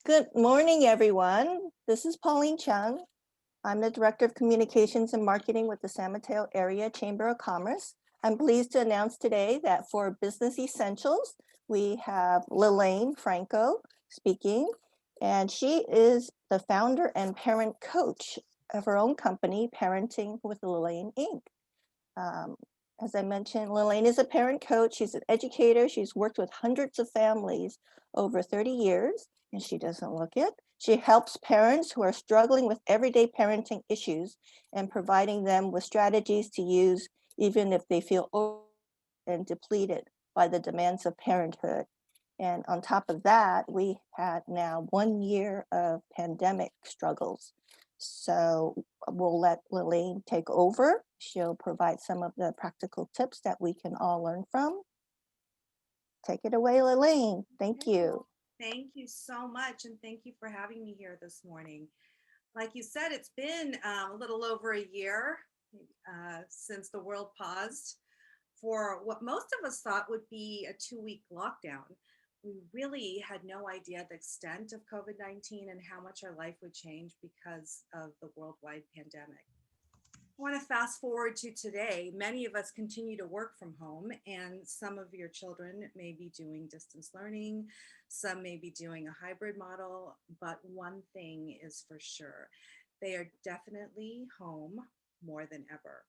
Good morning, everyone. This is Pauline Chung. I'm the Director of Communications and Marketing with the San Mateo Area Chamber of Commerce. I'm pleased to announce today that for Business Essentials, we have Lalaine Frankel speaking, and she is the founder and parent coach of her own company, Parenting with Lalaine Inc. Um, as I mentioned, Lalaine is a parent coach. She's an educator. She's worked with hundreds of families over 30 years, and she doesn't look it. She helps parents who are struggling with everyday parenting issues and providing them with strategies to use even if they feel overwhelmed and depleted by the demands of parenthood. And on top of that, we had now 1 year of pandemic struggles. So we'll let Lalaine take over. She'll provide some of the practical tips that we can all learn from. Take it away, Lalaine. Thank Okay, you. well, thank you so much, and thank you for having me here this morning. Like you said, it's been a little over a year since the world paused for what most of us thought would be a 2-week lockdown. We really had no idea the extent of COVID-19 and how much our life would change because of the worldwide pandemic. I want to fast forward to today. Many of us continue to work from home, and some of your children may be doing distance learning. Some may be doing a hybrid model, but one thing is for sure, they are definitely home more than ever.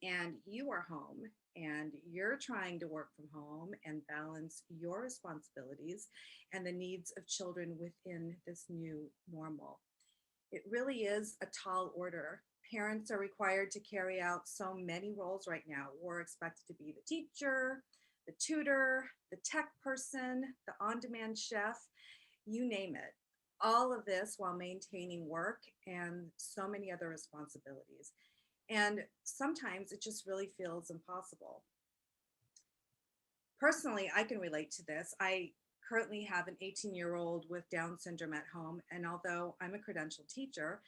And you are home and you're trying to work from home and balance your responsibilities and the needs of children within this new normal. It really is a tall order. Parents are required to carry out so many roles right now. We're expected to be the teacher, the tutor, the tech person, the on demand chef, you name it. All of this while maintaining work and so many other responsibilities. And sometimes it just really feels impossible. Personally, I can relate to this. I currently have an 18-year-old with Down syndrome at home. And although I'm a credentialed teacher,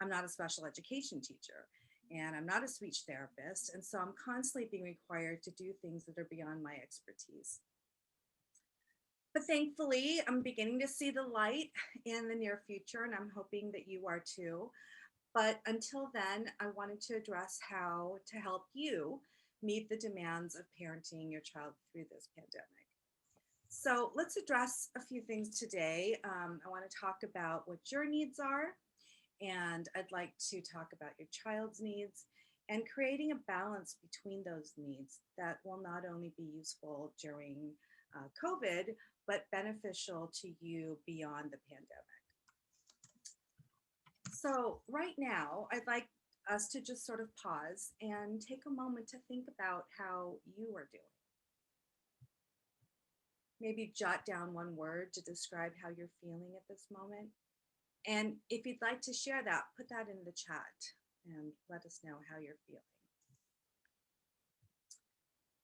I'm not a special education teacher and I'm not a speech therapist. And so I'm constantly being required to do things that are beyond my expertise. But thankfully, I'm beginning to see the light in the near future, and I'm hoping that you are too. But until then, I wanted to address how to help you meet the demands of parenting your child through this pandemic. So let's address a few things today. I want to talk about what your needs are, and I'd like to talk about your child's needs and creating a balance between those needs that will not only be useful during COVID, but beneficial to you beyond the pandemic. So, right now, I'd like us to just sort of pause and take a moment to think about how you are doing. Maybe jot down one word to describe how you're feeling at this moment. And if you'd like to share that, put that in the chat and let us know how you're feeling.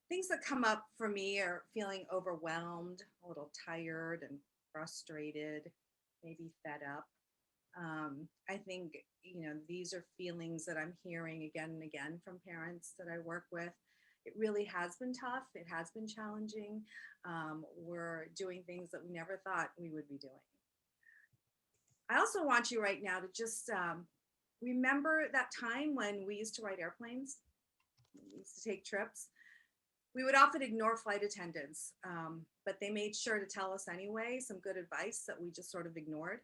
Things that come up for me are feeling overwhelmed, a little tired and frustrated, maybe fed up. I think, these are feelings that I'm hearing again and again from parents that I work with. It really has been tough. It has been challenging. We're doing things that we never thought we would be doing. I also want you right now to just remember that time when we used to ride airplanes, we used to take trips. We would often ignore flight attendants, but they made sure to tell us anyway some good advice that we just sort of ignored.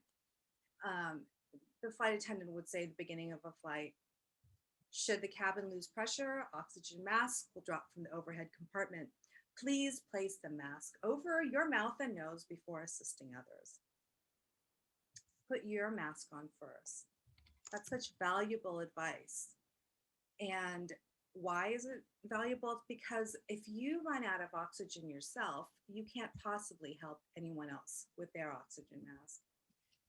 Um, the flight attendant would say at the beginning of a flight, should the cabin lose pressure, oxygen mask will drop from the overhead compartment. Please place the mask over your mouth and nose before assisting others. Put your mask on first. That's such valuable advice. And why is it valuable? It's because if you run out of oxygen yourself, you can't possibly help anyone else with their oxygen mask.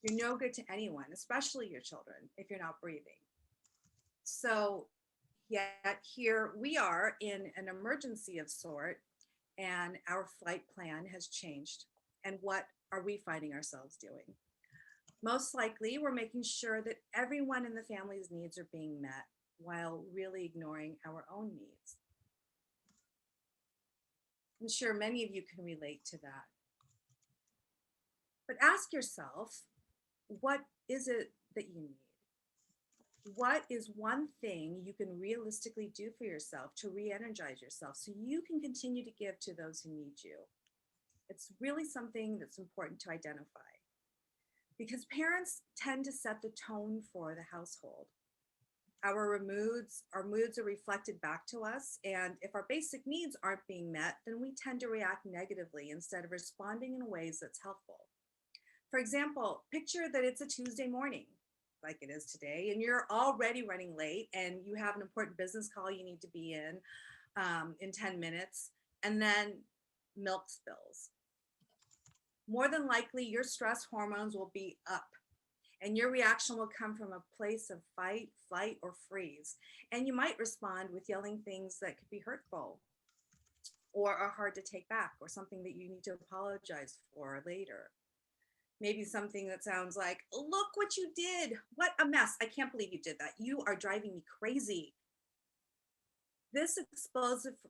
You're no good to anyone, especially your children, if you're not breathing. So, yet here we are in an emergency of sort, and our flight plan has changed. And what are we finding ourselves doing? Most likely, we're making sure that everyone in the family's needs are being met while really ignoring our own needs. I'm sure many of you can relate to that. But ask yourself, what is it that you need? What is one thing you can realistically do for yourself to re-energize yourself so you can continue to give to those who need you? It's really something that's important to identify because parents tend to set the tone for the household. Our moods are reflected back to us, and if our basic needs aren't being met, then we tend to react negatively instead of responding in ways that's helpful. For example, picture that it's a Tuesday morning, like it is today, and you're already running late and you have an important business call you need to be in 10 minutes, and then milk spills. More than likely, your stress hormones will be up and your reaction will come from a place of fight, flight, or freeze. And you might respond with yelling things that could be hurtful or are hard to take back or something that you need to apologize for later. Maybe something that sounds like, look what you did. What a mess. I can't believe you did that. You are driving me crazy. This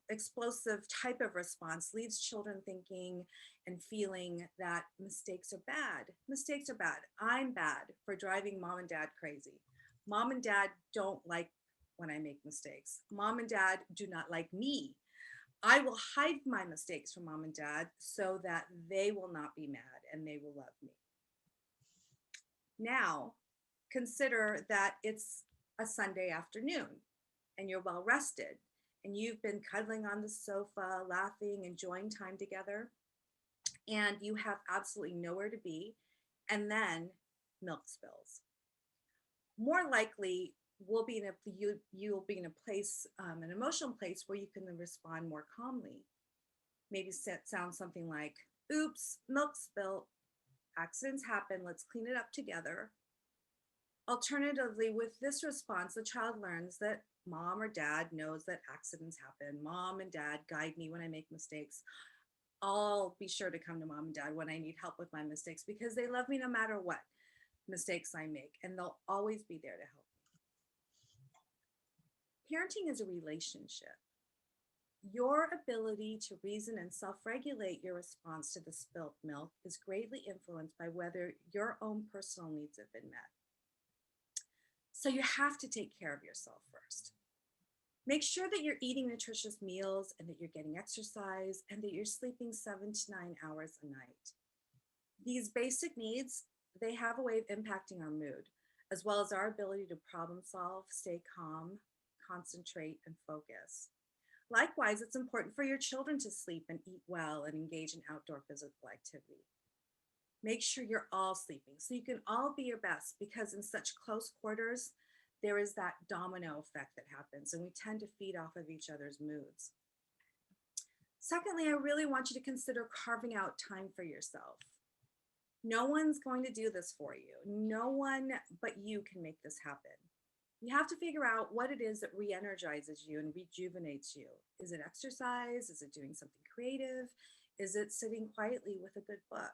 explosive type of response leaves children thinking and feeling that mistakes are bad. Mistakes are bad. I'm bad for driving mom and dad crazy. Mom and dad don't like when I make mistakes. Mom and dad do not like me. I will hide my mistakes from mom and dad so that they will not be mad and they will love me. Now, consider that it's a Sunday afternoon and you're well rested and you've been cuddling on the sofa, laughing, enjoying time together, and you have absolutely nowhere to be, and then milk spills. More likely, you'll be in a place, an emotional place where you can respond more calmly. Maybe sound something like, "Oops, milk spill. Accidents happen. Let's clean it up together." Alternatively, with this response, the child learns that mom or dad knows that accidents happen. Mom and dad guide me when I make mistakes. I'll be sure to come to mom and dad when I need help with my mistakes because they love me no matter what mistakes I make, and they'll always be there to help. Parenting is a relationship. Your ability to reason and self regulate your response to the spilt milk is greatly influenced by whether your own personal needs have been met. So you have to take care of yourself first. Make sure that you're eating nutritious meals and that you're getting exercise and that you're sleeping 7 to 9 hours a night. These basic needs, they have a way of impacting our mood, as well as our ability to problem solve, stay calm, concentrate, and focus. Likewise, it's important for your children to sleep and eat well and engage in outdoor physical activity. Make sure you're all sleeping so you can all be your best because in such close quarters, there is that domino effect that happens and we tend to feed off of each other's moods. Secondly, I really want you to consider carving out time for yourself. No one's going to do this for you. No one but you can make this happen. You have to figure out what it is that re-energizes you and rejuvenates you. Is it exercise? Is it doing something creative? Is it sitting quietly with a good book?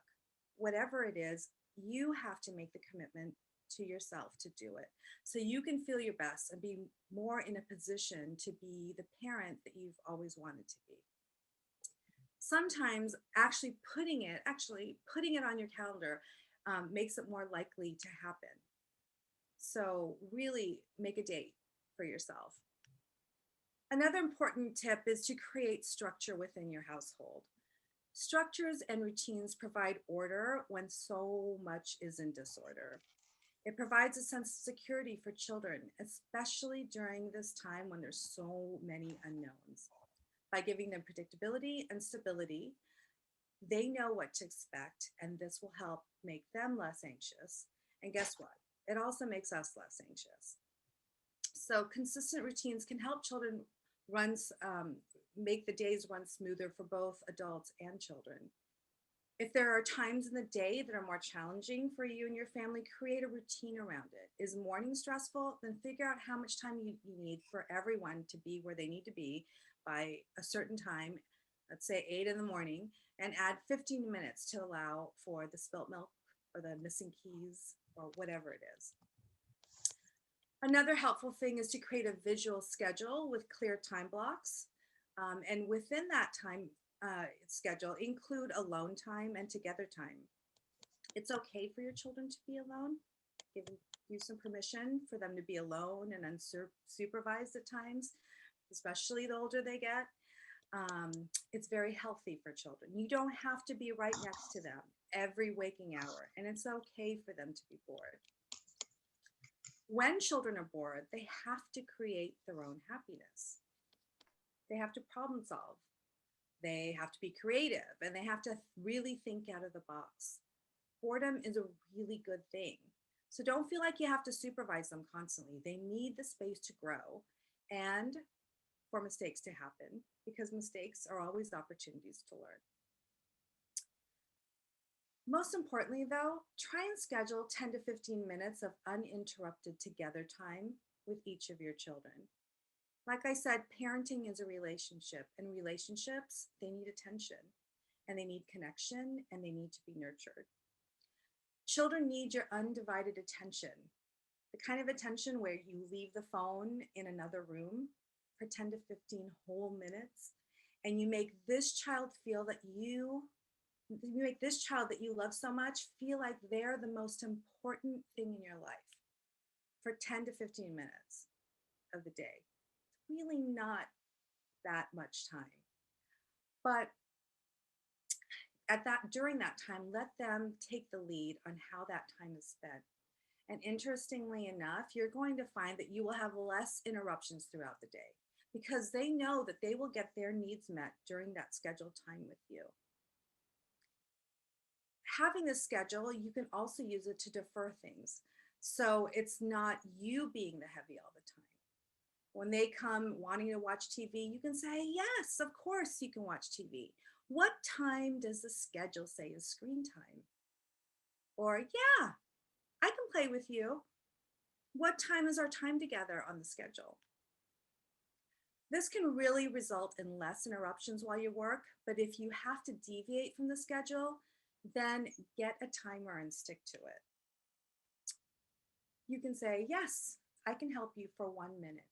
Whatever it is, you have to make the commitment to yourself to do it so you can feel your best and be more in a position to be the parent that you've always wanted to be. Sometimes putting it on your calendar makes it more likely to happen. So really make a date for yourself. Another important tip is to create structure within your household. Structures and routines provide order when so much is in disorder. It provides a sense of security for children, especially during this time when there's so many unknowns. By giving them predictability and stability, they know what to expect, and this will help make them less anxious. And guess what? It also makes us less anxious. So consistent routines can help children make the days run smoother for both adults and children. If there are times in the day that are more challenging for you and your family, create a routine around it. Is morning stressful? Then figure out how much time you need for everyone to be where they need to be by a certain time, let's say 8 in the morning, and add 15 minutes to allow for the spilt milk or the missing keys or whatever it is. Another helpful thing is to create a visual schedule with clear time blocks. And within that time schedule, include alone time and together time. It's okay for your children to be alone. Give you some permission for them to be alone and unsupervised at times, especially the older they get. It's very healthy for children. You don't have to be right next to them every waking hour, and it's okay for them to be bored. When children are bored, they have to create their own happiness. They have to problem solve. They have to be creative, and they have to really think out of the box. Boredom is a really good thing. So don't feel like you have to supervise them constantly. They need the space to grow and for mistakes to happen, because mistakes are always opportunities to learn. Most importantly, though, try and schedule 10 to 15 minutes of uninterrupted together time with each of your children. Like I said, parenting is a relationship, and relationships, they need attention, and they need connection, and they need to be nurtured. Children need your undivided attention, the kind of attention where you leave the phone in another room for 10 to 15 whole minutes, and you make this child feel that you make this child that you love so much feel like they're the most important thing in your life for 10 to 15 minutes of the day. It's really not that much time. But during that time, let them take the lead on how that time is spent. And interestingly enough, you're going to find that you will have less interruptions throughout the day because they know that they will get their needs met during that scheduled time with you. Having this schedule, you can also use it to defer things. So it's not you being the heavy all the time. When they come wanting to watch TV, you can say, yes, of course you can watch TV. What time does the schedule say is screen time? Or, yeah, I can play with you. What time is our time together on the schedule? This can really result in less interruptions while you work, but if you have to deviate from the schedule, then get a timer and stick to it. You can say, yes, I can help you for 1 minute.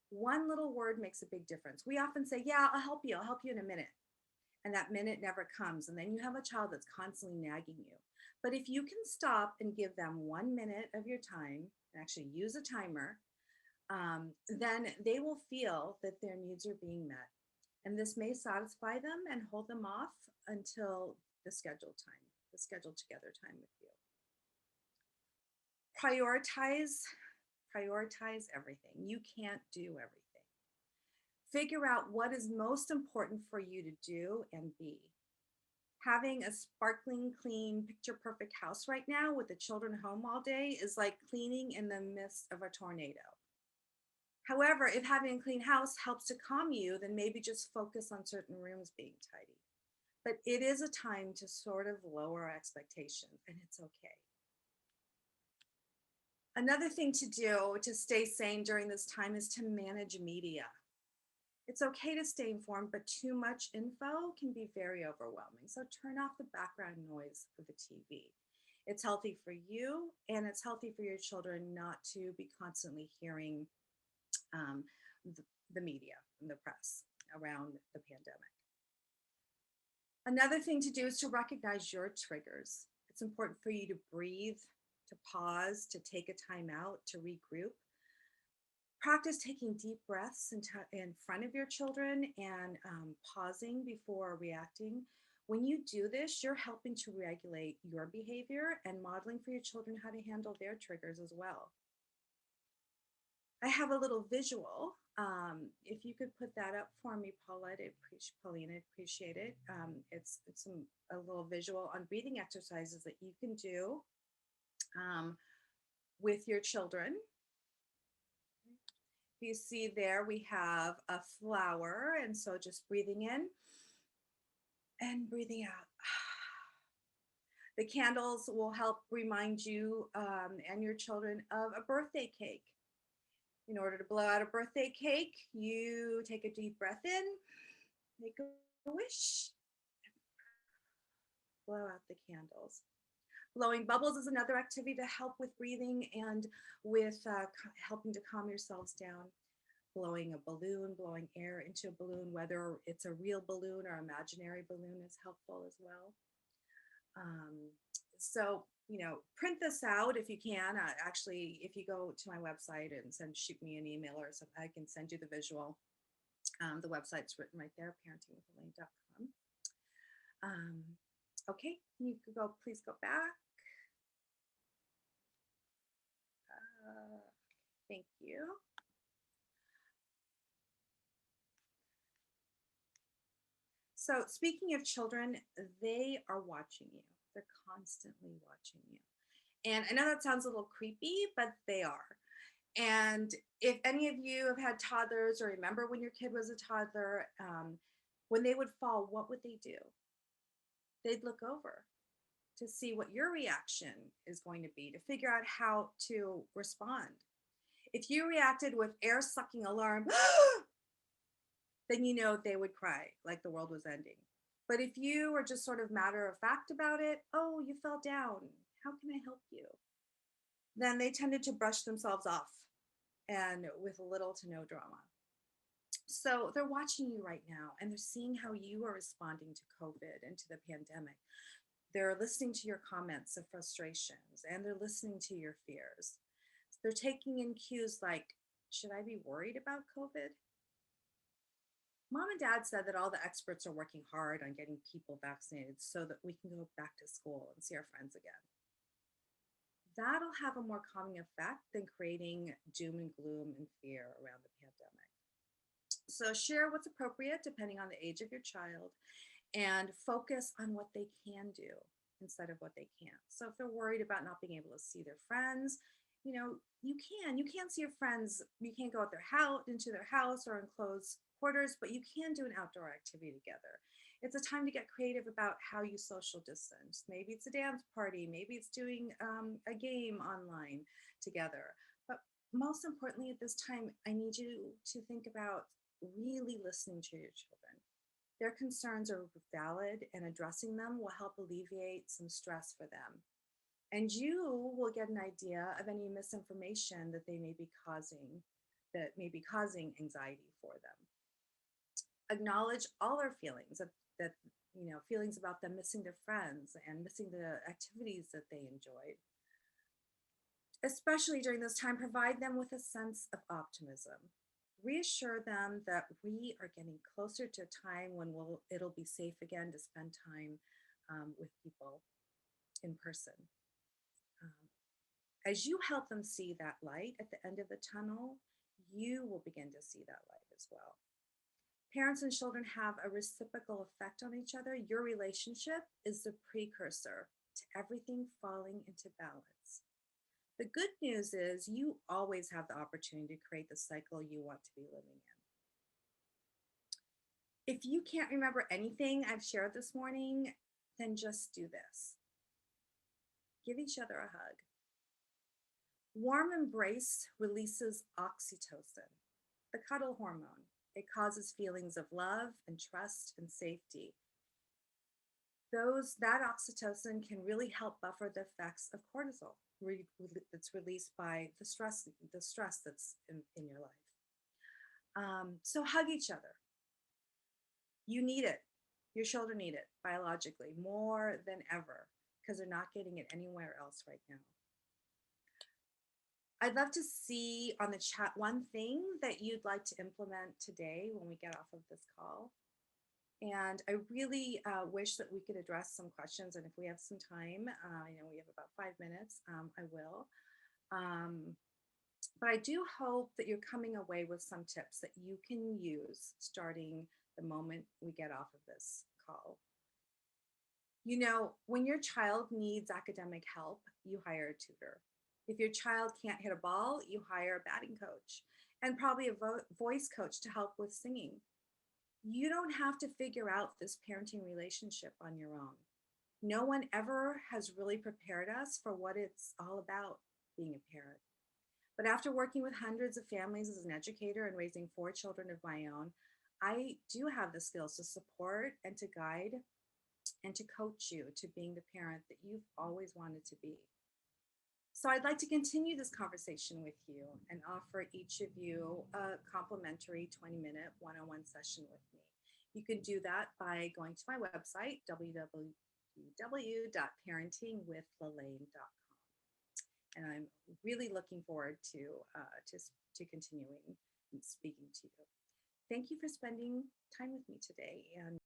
One little word makes a big difference. We often say, yeah, I'll help you in a minute. And that minute never comes. And then you have a child that's constantly nagging you. But if you can stop and give them 1 minute of your time, and actually use a timer, then they will feel that their needs are being met. And this may satisfy them and hold them off until the scheduled together time with you. Prioritize everything. You can't do everything. Figure out what is most important for you to do and be. Having a sparkling, clean, picture perfect house right now with the children home all day is like cleaning in the midst of a tornado. However, if having a clean house helps to calm you, then maybe just focus on certain rooms being tidy. But it is a time to sort of lower our expectations, and it's okay. Another thing to do to stay sane during this time is to manage media. It's okay to stay informed, but too much info can be very overwhelming. So turn off the background noise of the TV. It's healthy for you, and it's healthy for your children not to be constantly hearing the media and the press around the pandemic. Another thing to do is to recognize your triggers. It's important for you to breathe, to pause, to take a time out, to regroup. Practice taking deep breaths in front of your children and pausing before reacting. When you do this, you're helping to regulate your behavior and modeling for your children how to handle their triggers as well. I have a little visual. If you could put that up for me, Pauline, I'd appreciate it. It's a little visual on breathing exercises that you can do with your children. You see there, we have a flower, and so just breathing in and breathing out. The candles will help remind you and your children of a birthday cake. In order to blow out a birthday cake, you take a deep breath in, make a wish, blow out the candles. Blowing bubbles is another activity to help with breathing and with helping to calm yourselves down. Blowing a balloon, blowing air into a balloon, whether it's a real balloon or imaginary balloon, is helpful as well. So, print this out if you can. Actually, if you go to my website and shoot me an email or something, I can send you the visual. The website's written right there, parentingwithlalaine.com. Okay, you could go, please go back. Thank you. So speaking of children, they are watching you. They're constantly watching you. And I know that sounds a little creepy, but they are. And if any of you have had toddlers or remember when your kid was a toddler, when they would fall, what would they do? They'd look over to see what your reaction is going to be, to figure out how to respond. If you reacted with air sucking alarm, then they would cry like the world was ending. But if you were just sort of matter of fact about it, oh, you fell down. How can I help you? Then they tended to brush themselves off and with little to no drama. So they're watching you right now and they're seeing how you are responding to COVID and to the pandemic. They're listening to your comments of frustrations and they're listening to your fears. They're taking in cues like, should I be worried about COVID? Mom and dad said that all the experts are working hard on getting people vaccinated so that we can go back to school and see our friends again. That'll have a more calming effect than creating doom and gloom and fear around the pandemic. So share what's appropriate depending on the age of your child and focus on what they can do instead of what they can't. So if they're worried about not being able to see their friends, you can't see your friends. You can't go out into their house or in closed quarters, but you can do an outdoor activity together. It's a time to get creative about how you social distance. Maybe it's a dance party, maybe it's doing a game online together. But most importantly, at this time, I need you to think about really listening to your children. Their concerns are valid, and addressing them will help alleviate some stress for them. And you will get an idea of any misinformation that may be causing anxiety for them. Acknowledge all our feelings that feelings about them missing their friends and missing the activities that they enjoyed. Especially during this time, provide them with a sense of optimism. Reassure them that we are getting closer to a time when it'll be safe again to spend time with people in person. As you help them see that light at the end of the tunnel, you will begin to see that light as well. Parents and children have a reciprocal effect on each other. Your relationship is the precursor to everything falling into balance. The good news is you always have the opportunity to create the cycle you want to be living in. If you can't remember anything I've shared this morning, then just do this. Give each other a hug. Warm embrace releases oxytocin, the cuddle hormone. It causes feelings of love and trust and safety. That oxytocin can really help buffer the effects of cortisol that's released by the stress that's in your life. So hug each other. You need it. Your children need it biologically more than ever because they're not getting it anywhere else right now. I'd love to see on the chat one thing that you'd like to implement today when we get off of this call. And I really wish that we could address some questions. And if we have some time, we have about 5 minutes, I will. But I do hope that you're coming away with some tips that you can use starting the moment we get off of this call. When your child needs academic help, you hire a tutor. If your child can't hit a ball, you hire a batting coach and probably a voice coach to help with singing. You don't have to figure out this parenting relationship on your own. No one ever has really prepared us for what it's all about being a parent. But after working with hundreds of families as an educator and raising 4 children of my own, I do have the skills to support and to guide and to coach you to being the parent that you've always wanted to be. So I'd like to continue this conversation with you and offer each of you a complimentary 20-minute one-on-one session with me. You can do that by going to my website, www.parentingwithlalaine.com. And I'm really looking forward to continuing and speaking to you. Thank you for spending time with me today. And